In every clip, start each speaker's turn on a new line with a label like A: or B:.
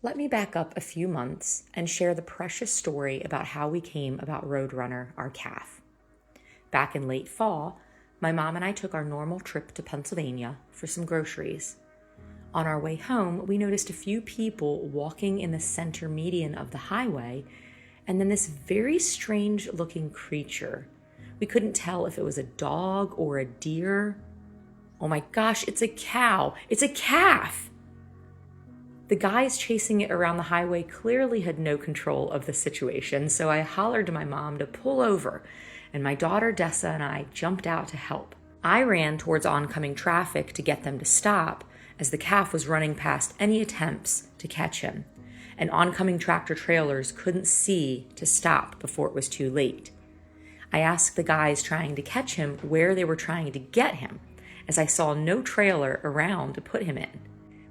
A: Let me back up a few months and share the precious story about how we came about Roadrunner, our calf. Back in late fall, my mom and I took our normal trip to Pennsylvania for some groceries. On our way home, we noticed a few people walking in the center median of the highway, and then this very strange-looking creature. We couldn't tell if it was a dog or a deer. Oh my gosh, it's a cow! It's a calf! The guys chasing it around the highway clearly had no control of the situation, so I hollered to my mom to pull over, and my daughter Dessa and I jumped out to help. I ran towards oncoming traffic to get them to stop, as the calf was running past any attempts to catch him, and oncoming tractor trailers couldn't see to stop before it was too late. I asked the guys trying to catch him where they were trying to get him, as I saw no trailer around to put him in.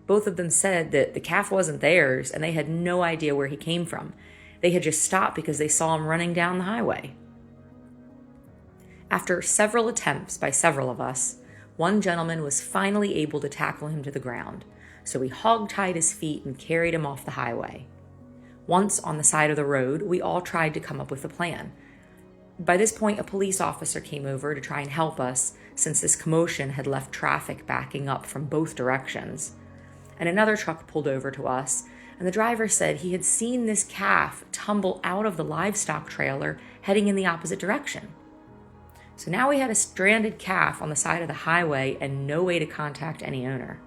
A: Both of them said that the calf wasn't theirs and they had no idea where he came from. They had just stopped because they saw him running down the highway. After several attempts by several of us, one gentleman was finally able to tackle him to the ground, so we hog-tied his feet and carried him off the highway. Once on the side of the road, we all tried to come up with a plan. By this point, a police officer came over to try and help us, since this commotion had left traffic backing up from both directions. And another truck pulled over to us, and the driver said he had seen this calf tumble out of the livestock trailer heading in the opposite direction. So now we had a stranded calf on the side of the highway and no way to contact any owner.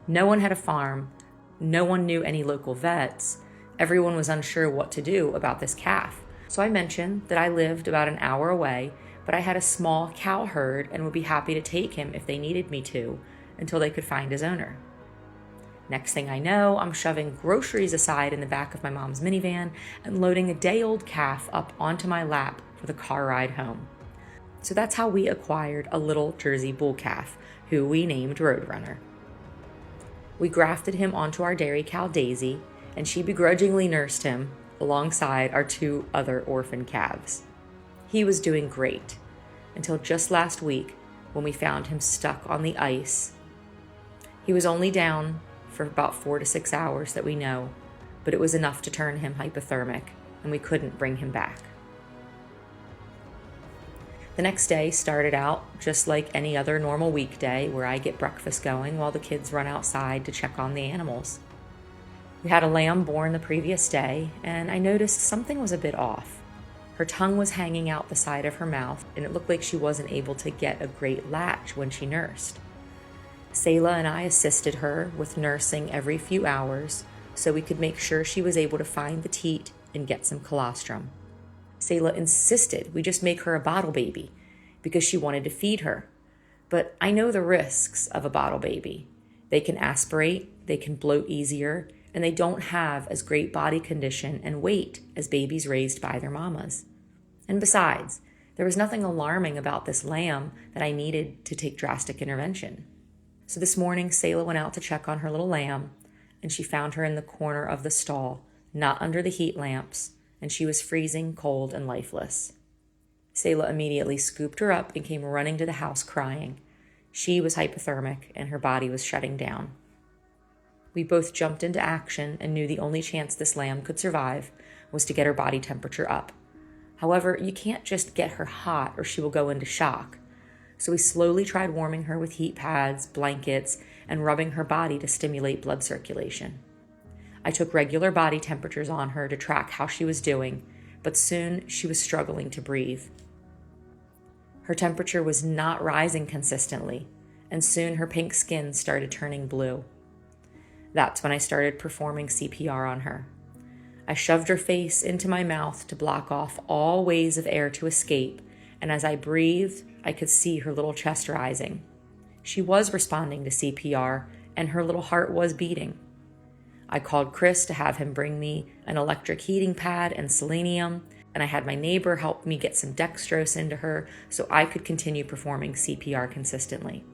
A: No one had a farm, no one knew any local vets, everyone was unsure what to do about this calf. So I mentioned that I lived about an hour away, but I had a small cow herd and would be happy to take him if they needed me to, until they could find his owner. Next thing I know, I'm shoving groceries aside in the back of my mom's minivan and loading a day-old calf up onto my lap for the car ride home. So that's how we acquired a little Jersey bull calf, who we named Roadrunner. We grafted him onto our dairy cow Daisy, and she begrudgingly nursed him alongside our two other orphan calves. He was doing great, until just last week when we found him stuck on the ice. He was only down for about 4 to 6 hours that we know, but it was enough to turn him hypothermic, and we couldn't bring him back. The next day started out just like any other normal weekday, where I get breakfast going while the kids run outside to check on the animals. We had a lamb born the previous day, and I noticed something was a bit off. Her tongue was hanging out the side of her mouth, and it looked like she wasn't able to get a great latch when she nursed. Selah and I assisted her with nursing every few hours so we could make sure she was able to find the teat and get some colostrum. Selah insisted we just make her a bottle baby because she wanted to feed her. But I know the risks of a bottle baby. They can aspirate, they can bloat easier, and they don't have as great body condition and weight as babies raised by their mamas. And besides, there was nothing alarming about this lamb that I needed to take drastic intervention. So this morning, Selah went out to check on her little lamb, and she found her in the corner of the stall, not under the heat lamps, and she was freezing cold and lifeless. Selah immediately scooped her up and came running to the house crying. She was hypothermic, and her body was shutting down. We both jumped into action and knew the only chance this lamb could survive was to get her body temperature up. However, you can't just get her hot or she will go into shock. So we slowly tried warming her with heat pads, blankets, and rubbing her body to stimulate blood circulation. I took regular body temperatures on her to track how she was doing, but soon she was struggling to breathe. Her temperature was not rising consistently, and soon her pink skin started turning blue. That's when I started performing CPR on her. I shoved her face into my mouth to block off all ways of air to escape, and as I breathed, I could see her little chest rising. She was responding to CPR, and her little heart was beating. I called Chris to have him bring me an electric heating pad and selenium, and I had my neighbor help me get some dextrose into her so I could continue performing CPR consistently.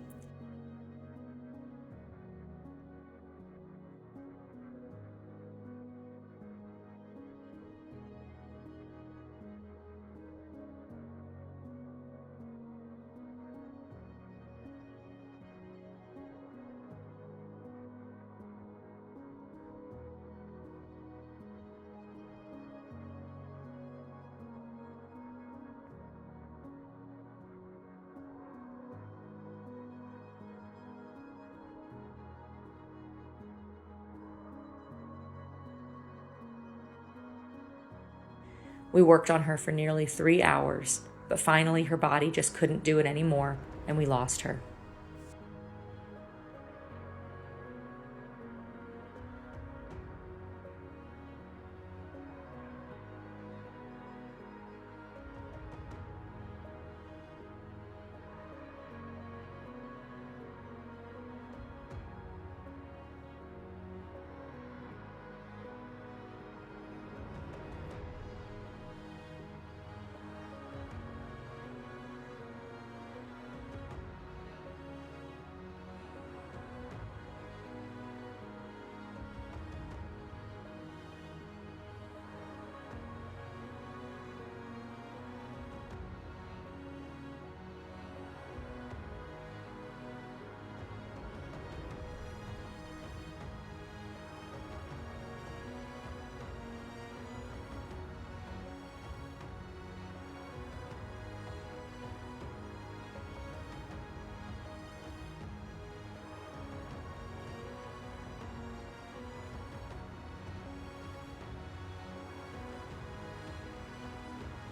A: We worked on her for nearly 3 hours, but finally her body just couldn't do it anymore, and we lost her.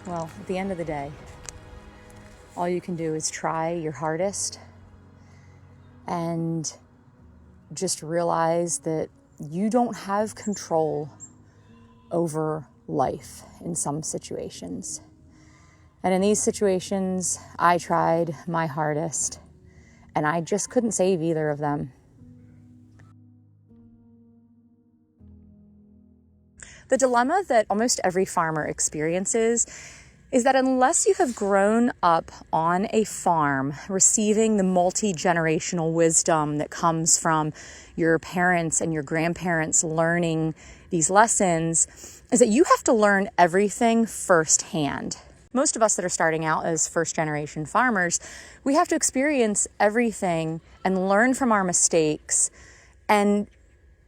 A: Well, at the end of the day, all you can do is try your hardest and just realize that you don't have control over life in some situations. And in these situations, I tried my hardest and I just couldn't save either of them. The dilemma that almost every farmer experiences is that unless you have grown up on a farm, receiving the multi-generational wisdom that comes from your parents and your grandparents learning these lessons, is that you have to learn everything firsthand. Most of us that are starting out as first-generation farmers, we have to experience everything and learn from our mistakes, and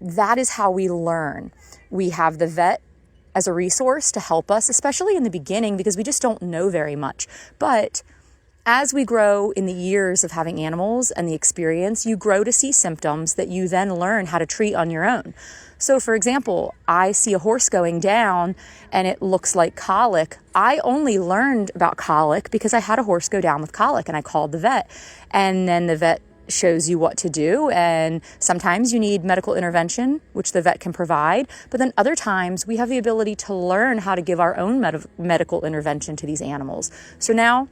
A: that is how we learn. We have the vet as a resource to help us, especially in the beginning, because we just don't know very much. But as we grow in the years of having animals and the experience, you grow to see symptoms that you then learn how to treat on your own. So for example, I see a horse going down and it looks like colic. I only learned about colic because I had a horse go down with colic and I called the vet. And then the vet shows you what to do, and sometimes you need medical intervention, which the vet can provide, but then other times we have the ability to learn how to give our own medical intervention to these animals. So now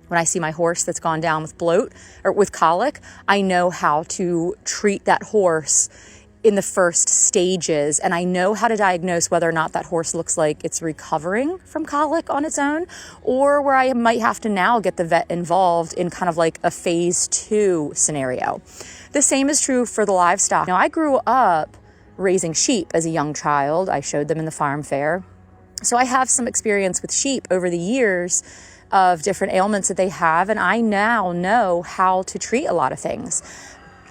A: when I see my horse that's gone down with bloat or with colic, I know how to treat that horse in the first stages, and I know how to diagnose whether or not that horse looks like it's recovering from colic on its own, or where I might have to now get the vet involved in kind of like a phase 2 scenario. The same is true for the livestock. Now, I grew up raising sheep as a young child. I showed them in the farm fair. So I have some experience with sheep over the years of different ailments that they have, and I now know how to treat a lot of things.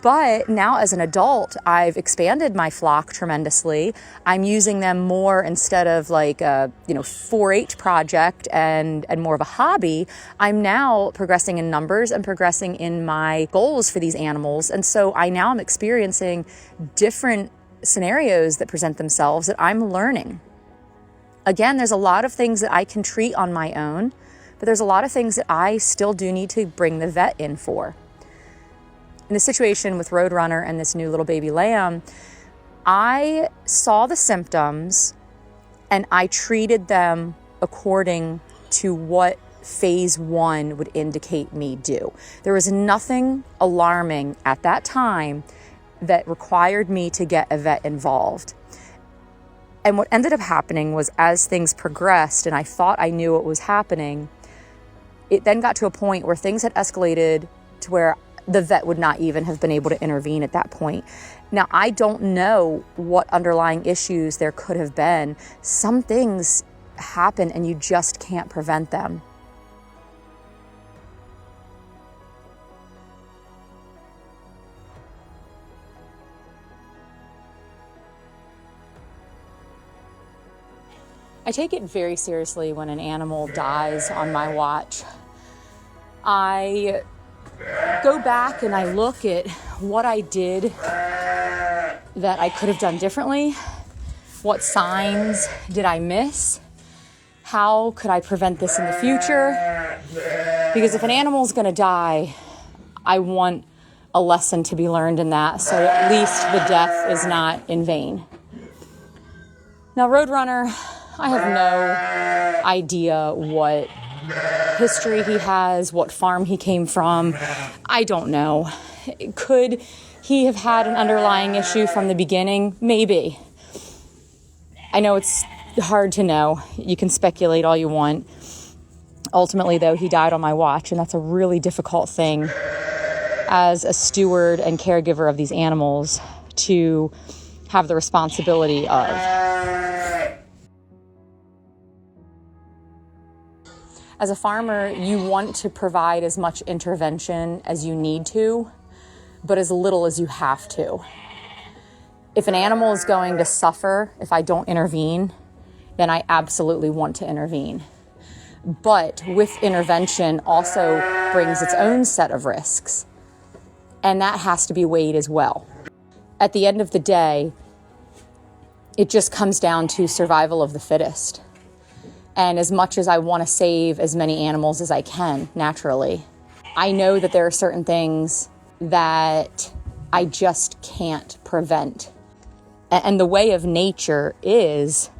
A: But now as an adult, I've expanded my flock tremendously. I'm using them more instead of like a 4-H project and more of a hobby. I'm now progressing in numbers and progressing in my goals for these animals. And so I now am experiencing different scenarios that present themselves that I'm learning. Again, there's a lot of things that I can treat on my own, but there's a lot of things that I still do need to bring the vet in for. In the situation with Roadrunner and this new little baby lamb, I saw the symptoms and I treated them according to what phase 1 would indicate me do. There was nothing alarming at that time that required me to get a vet involved. And what ended up happening was, as things progressed and I thought I knew what was happening, it then got to a point where things had escalated to where the vet would not even have been able to intervene at that point. Now, I don't know what underlying issues there could have been. Some things happen and you just can't prevent them. I take it very seriously when an animal dies on my watch. I go back and I look at what I did that I could have done differently. What signs did I miss?
B: How could I prevent this in the future? Because if an animal's going to die, I want a lesson to be learned in that, so at least the death is not in vain. Now, Roadrunner, I have no idea what history he has, what farm he came from. I don't know. Could he have had an underlying issue from the beginning? Maybe. I know it's hard to know. You can speculate all you want. Ultimately, though, he died on my watch, and that's a really difficult thing as a steward and caregiver of these animals to have the responsibility of. As a farmer, you want to provide as much intervention as you need to, but as little as you have to. If an animal is going to suffer if I don't intervene, then I absolutely want to intervene. But with intervention also brings its own set of risks, and that has to be weighed as well. At the end of the day, it just comes down to survival of the fittest. And as much as I want to save as many animals as I can, naturally, I know that there are certain things that I just can't prevent. And the way of nature is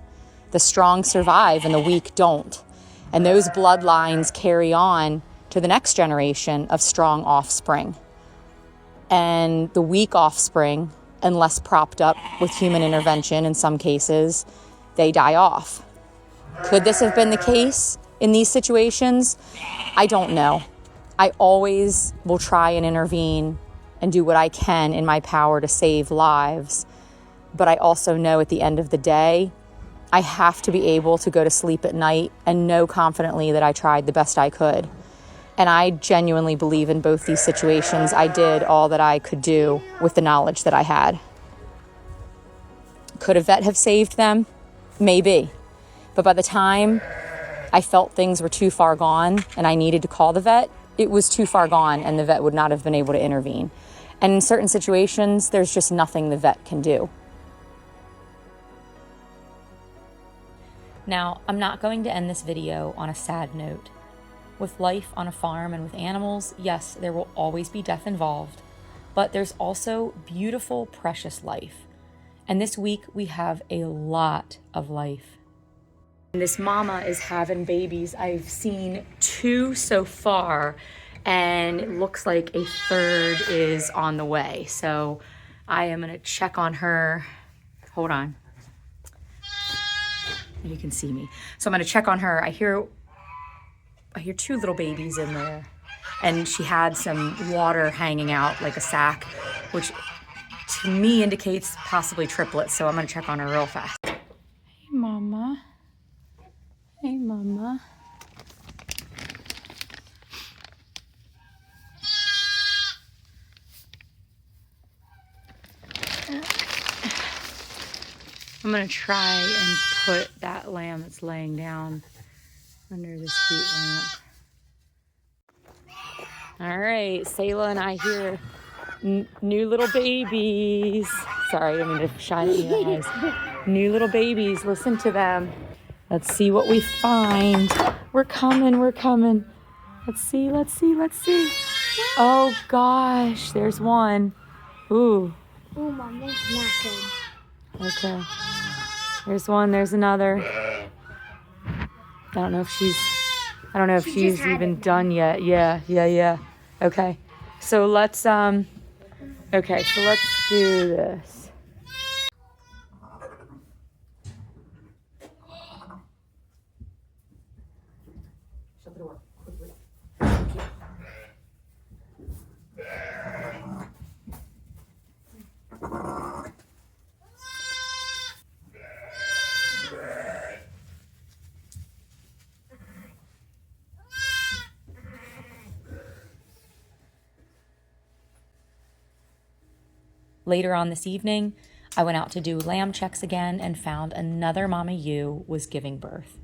B: the strong survive and the weak don't. And those bloodlines carry on to the next generation of strong offspring. And the weak offspring, unless propped up with human intervention in some cases, they die off. Could this have been the case in these situations? I don't know. I always will try and intervene and do what I can in my power to save lives. But I also know at the end of the day, I have to be able to go to sleep at night and know confidently that I tried the best I could. And I genuinely believe in both these situations, I did all that I could do with the knowledge that I had. Could a vet have saved them? Maybe. But by the time I felt things were too far gone and I needed to call the vet, it was too far gone and the vet would not have been able to intervene. And in certain situations, there's just nothing the vet can do.
A: Now, I'm not going to end this video on a sad note. With life on a farm and with animals, yes, there will always be death involved, but there's also beautiful, precious life. And this week, we have a lot of life. And this mama is having babies. I've seen 2 so far, and it looks like a 3rd is on the way. So I am gonna check on her. Hold on. You can see me. So I'm gonna check on her. I hear 2 little babies in there, and she had some water hanging out like a sack, which to me indicates possibly triplets. So I'm gonna check on her real fast. Hey, mama. Hey, mama. I'm gonna try and put that lamb that's laying down under this heat lamp. All right, Sayla and I hear new little babies. Sorry, I mean to shine in your eyes. New little babies, listen to them. Let's see what we find. We're coming, we're coming. Let's see, let's see, let's see. Oh gosh, there's one. Ooh.
C: Oh, Mama's knackered.
A: Okay. There's one, there's another. I don't know if she's even done yet. Yeah. Okay. So let's do this. Shut the door quickly. Later on this evening, I went out to do lamb checks again and found another mama ewe was giving birth.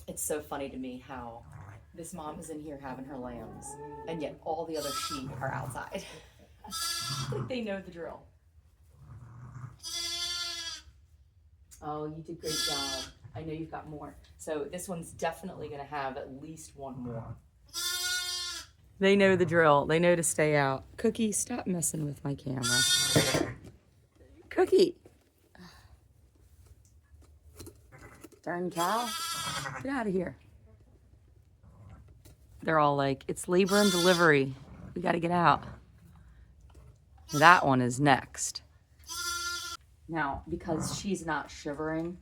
B: It's so funny to me how this mom is in here having her lambs, and yet all the other sheep are outside. Like they know the drill. Oh, you did a great job. I know you've got more. So this one's definitely going to have at least one more. They know the drill. They know to stay out. Cookie, stop messing with my camera. Cookie. Darn cow. Get out of here. They're all like, it's labor and delivery. We got to get out. That one is next. Now, because she's not shivering,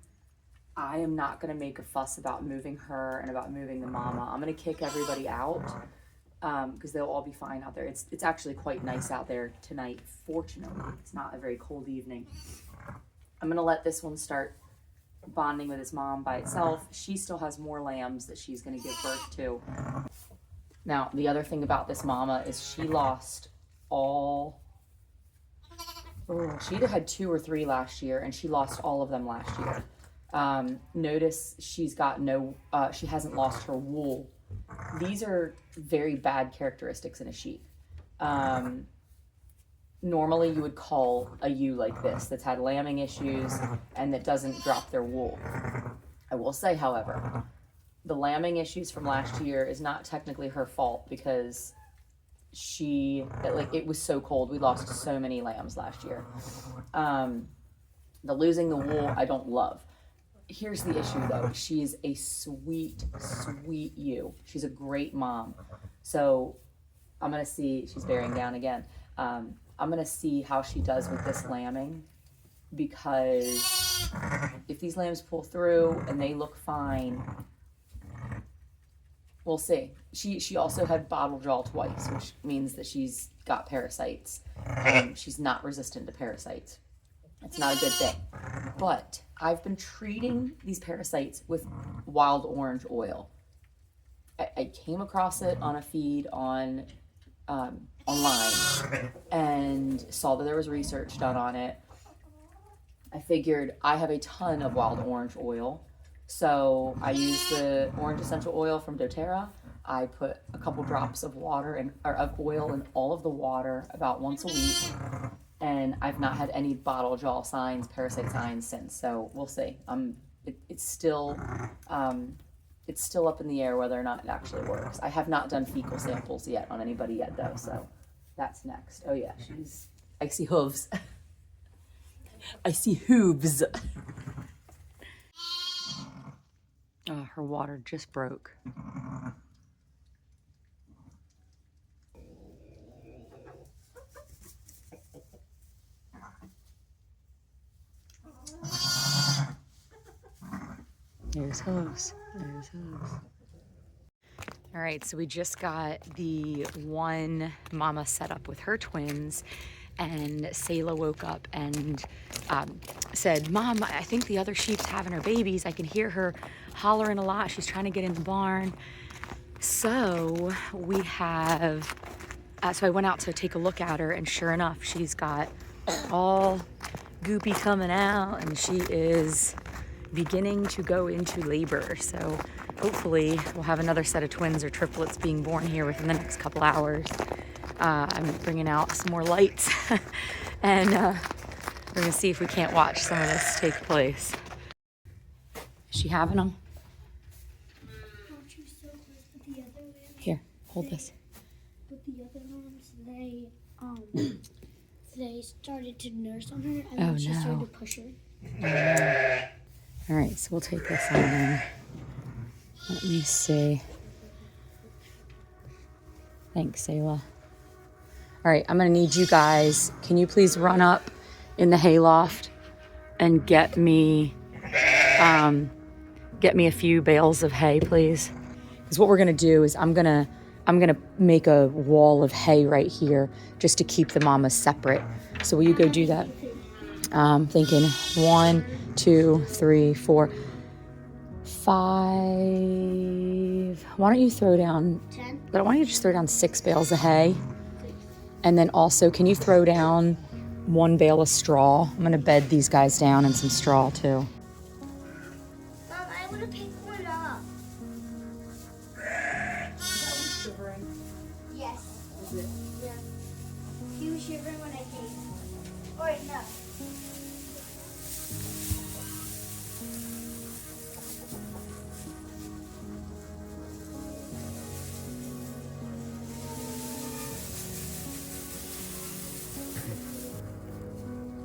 B: I am not going to make a fuss about moving her and about moving the mama. I'm going to kick everybody out because they'll all be fine out there. It's actually quite nice out there tonight, fortunately. It's not a very cold evening. I'm going to let this one start bonding with its mom by itself. She still has more lambs that she's going to give birth to. Now, the other thing about this mama is she lost all... she either had 2 or 3 last year, and she lost all of them last year. Notice she's got she hasn't lost her wool. These are very bad characteristics in a sheep. Normally you would call a ewe like this that's had lambing issues and that doesn't drop their wool. I will say, however, the lambing issues from last year is not technically her fault because it was so cold. We lost so many lambs last year. The losing the wool I don't love. Here's the issue though. She's a sweet, sweet ewe. She's a great mom. So I'm going to see, she's bearing down again. I'm going to see how she does with this lambing, because if these lambs pull through and they look fine, we'll see. She also had bottle jaw twice, which means that she's got parasites. She's not resistant to parasites. It's not a good thing. But I've been treating these parasites with wild orange oil. I came across it on a feed on online and saw that there was research done on it. I figured I have a ton of wild orange oil. So I used the orange essential oil from doTERRA. I put a couple drops of of oil in all of the water about once a week. And I've not had any bottle jaw signs, parasite signs since. So we'll see. It's still up in the air whether or not it actually works. I have not done fecal samples yet on anybody yet though. So that's next. Oh yeah, I see hooves. I see hooves. Oh, her water just broke. There's hooves. There's hooves. All right, so we just got the one mama set up with her twins, and Selah woke up and said, "Mom, I think the other sheep's having her babies. I can hear her hollering a lot. She's trying to get in the barn." So we have, so I went out to take a look at her, and sure enough, she's got all goopy coming out, and she is beginning to go into labor. So hopefully we'll have another set of twins or triplets being born here within the next couple hours. I'm bringing out some more lights and we're gonna see if we can't watch some of this take place. Is she having them? Here, hold this.
C: With the other lambs, they started to nurse on her, and then she started to push her.
B: All right, so we'll take this on there. Let me see. Thanks, Selah. All right, I'm gonna need you guys. Can you please run up in the hayloft and get me a few bales of hay, please? Because what we're gonna do is I'm gonna make a wall of hay right here just to keep the mamas separate. So will you go do that? Thinking 1, 2, 3, 4, 5. Why don't you throw down
C: 10?
B: But why don't you just throw down 6 bales of hay? And then also, can you throw down 1 bale of straw? I'm gonna bed these guys down in some straw too.
C: Mom, I want to pick one up.
B: it.
C: Yeah. He was shivering when I came. Or no.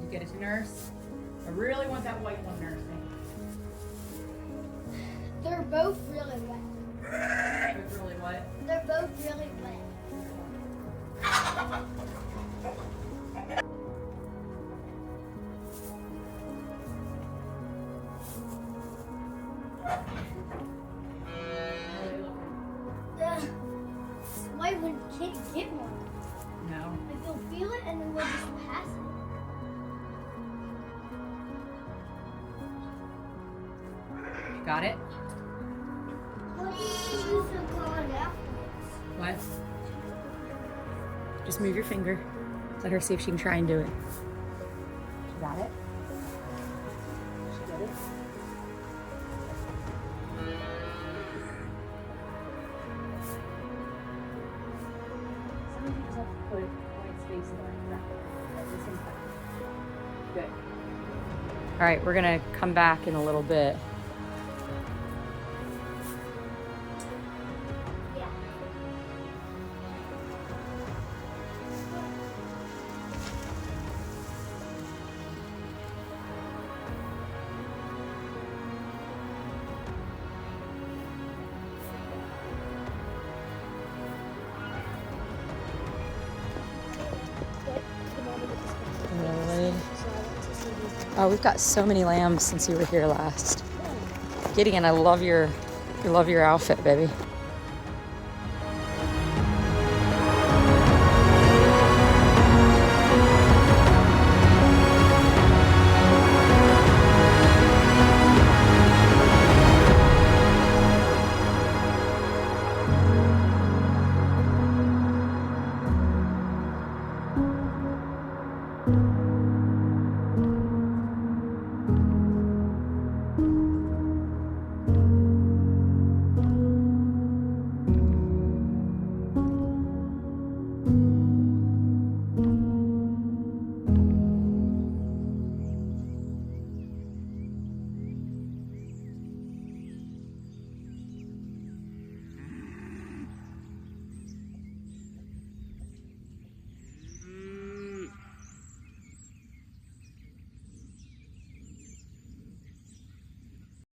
B: You get it to nurse? I really want that white one nursing.
C: They're both really wet.
B: It's really wet.
C: They're both really wet. Why would kids get one?
B: No.
C: Like they'll feel it and then they'll just pass it.
B: Got it?
C: What do you called afterwards?
B: What? Just move your finger. Let her see if she can try and do it. She got it? She did it? Sometimes you just have to put white space in there. At the same time. Good. All right, we're gonna come back in a little bit.
C: Yeah.
B: Really? Oh, we've got so many lambs since you were here last. Gideon, I love your outfit, baby.